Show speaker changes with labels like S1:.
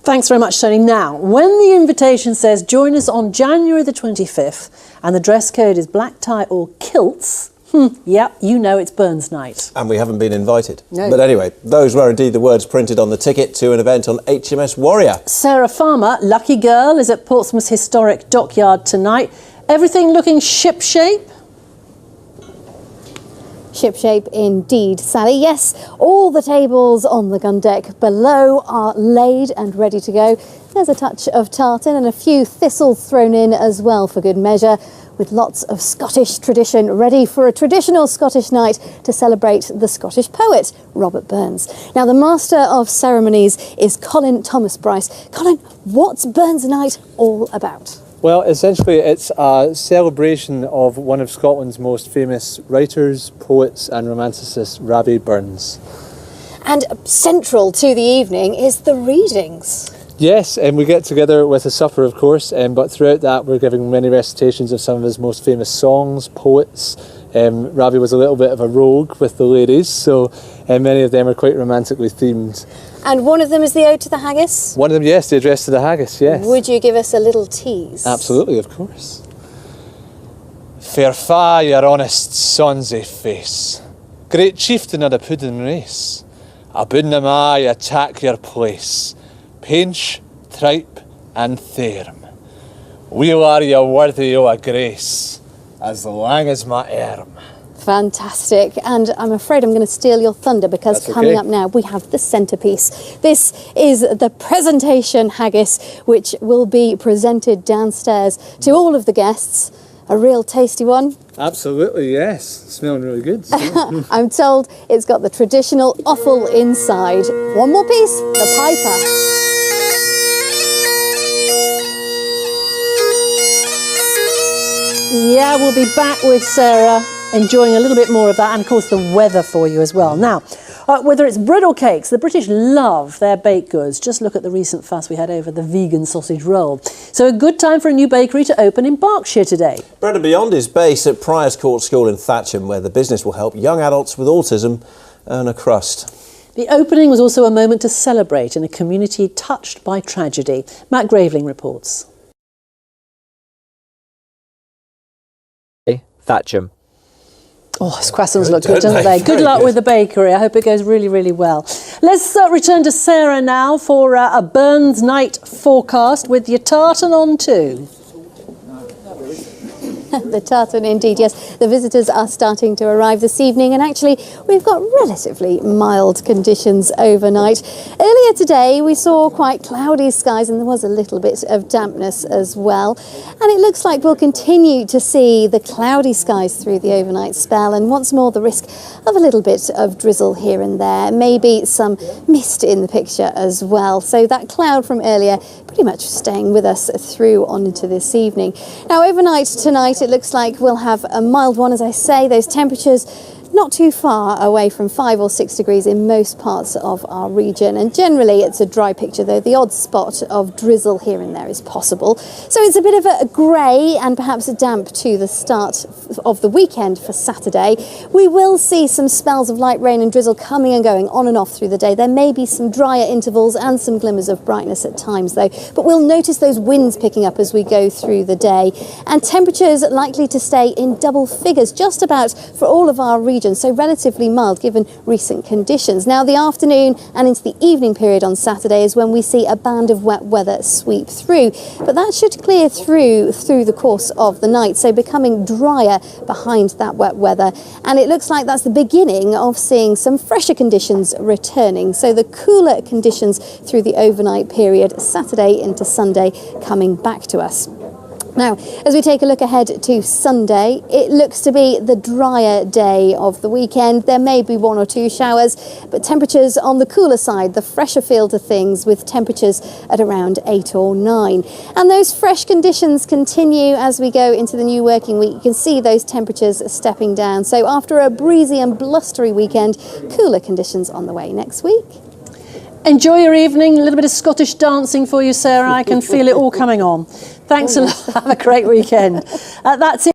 S1: Thanks very much, Tony. Now, when the invitation says join us on January the 25th and the dress code is black tie or kilts, yep, you know it's Burns night.
S2: And we haven't been invited.
S1: No.
S2: But anyway, those were indeed the words printed on the ticket to an event on HMS Warrior.
S1: Sarah Farmer, lucky girl, is at Portsmouth's historic dockyard tonight. Everything looking shipshape?
S3: Shipshape indeed, Sally. Yes, all the tables on the gun deck below are laid and ready to go. There's a touch of tartan and a few thistles thrown in as well for good measure, with lots of Scottish tradition ready for a traditional Scottish night to celebrate the Scottish poet, Robert Burns. Now, the Master of Ceremonies is Colin Thomas Bryce. Colin, what's Burns Night all about?
S4: Well, essentially it's a celebration of one of Scotland's most famous writers, poets and romanticists, Rabbie Burns.
S3: And central to the evening is the readings.
S4: Yes, and we get together with a supper, of course, but throughout that we're giving many recitations of some of his most famous songs, poets. Rabbie was a little bit of a rogue with the ladies, so many of them are quite romantically themed.
S3: And one of them is the Ode to the Haggis?
S4: One of them, yes, the address to the haggis, yes.
S3: Would you give us a little tease?
S4: Absolutely, of course. Fair fa your honest sonsy face, great chieftain of the puddin race, I budna ma attack your place, Painch, tripe and thairm. Weel are you worthy o' a grace, as lang as my arm.
S3: Fantastic, and I'm afraid I'm going to steal your thunder because
S4: That's
S3: coming
S4: okay.
S3: up now we have the centrepiece. This is the presentation haggis, which will be presented downstairs to all of the guests. A real tasty one.
S4: Absolutely, yes. Smelling really good.
S3: I'm told it's got the traditional offal inside. One more piece, the piper.
S1: Yeah, we'll be back with Sarah, enjoying a little bit more of that, and of course the weather for you as well. Now, whether it's bread or cakes, the British love their baked goods. Just look at the recent fuss we had over the vegan sausage roll. So a good time for a new bakery to open in Berkshire today.
S2: Bread and Beyond is based at Priors Court School in Thatcham, where the business will help young adults with autism earn a crust.
S1: The opening was also a moment to celebrate in a community touched by tragedy. Matt Graveling reports.
S5: Thatcham.
S1: Oh, those croissants look good, don't they? Good luck with the bakery. I hope it goes really, really well. Let's return to Sarah now for a Burns night forecast with your tartan on too.
S3: The tartan indeed, yes. The visitors are starting to arrive this evening, and actually we've got relatively mild conditions overnight. Earlier today we saw quite cloudy skies and there was a little bit of dampness as well. And it looks like we'll continue to see the cloudy skies through the overnight spell, and once more the risk of a little bit of drizzle here and there. Maybe some mist in the picture as well. So that cloud from earlier pretty much staying with us through on into this evening. Now overnight tonight it looks like we'll have a mild one, as I say. Those temperatures not too far away from 5 or 6 degrees in most parts of our region, and generally it's a dry picture, though the odd spot of drizzle here and there is possible. So it's a bit of a grey and perhaps a damp to the start of the weekend for Saturday. We will see some spells of light rain and drizzle coming and going on and off through the day. There may be some drier intervals and some glimmers of brightness at times though, but we'll notice those winds picking up as we go through the day, and temperatures likely to stay in double figures just about for all of our region. So relatively mild given recent conditions. Now the afternoon and into the evening period on Saturday is when we see a band of wet weather sweep through, but that should clear through the course of the night, so becoming drier behind that wet weather, and it looks like that's the beginning of seeing some fresher conditions returning. So the cooler conditions through the overnight period, Saturday into Sunday, coming back to us. Now, as we take a look ahead to Sunday, it looks to be the drier day of the weekend. There may be 1 or 2 showers, but temperatures on the cooler side, the fresher feel to things, with temperatures at around 8 or 9. And those fresh conditions continue as we go into the new working week. You can see those temperatures stepping down. So after a breezy and blustery weekend, cooler conditions on the way next week.
S1: Enjoy your evening. A little bit of Scottish dancing for you, Sarah. I can feel it all coming on. Thanks a lot. Have a great weekend. That's it.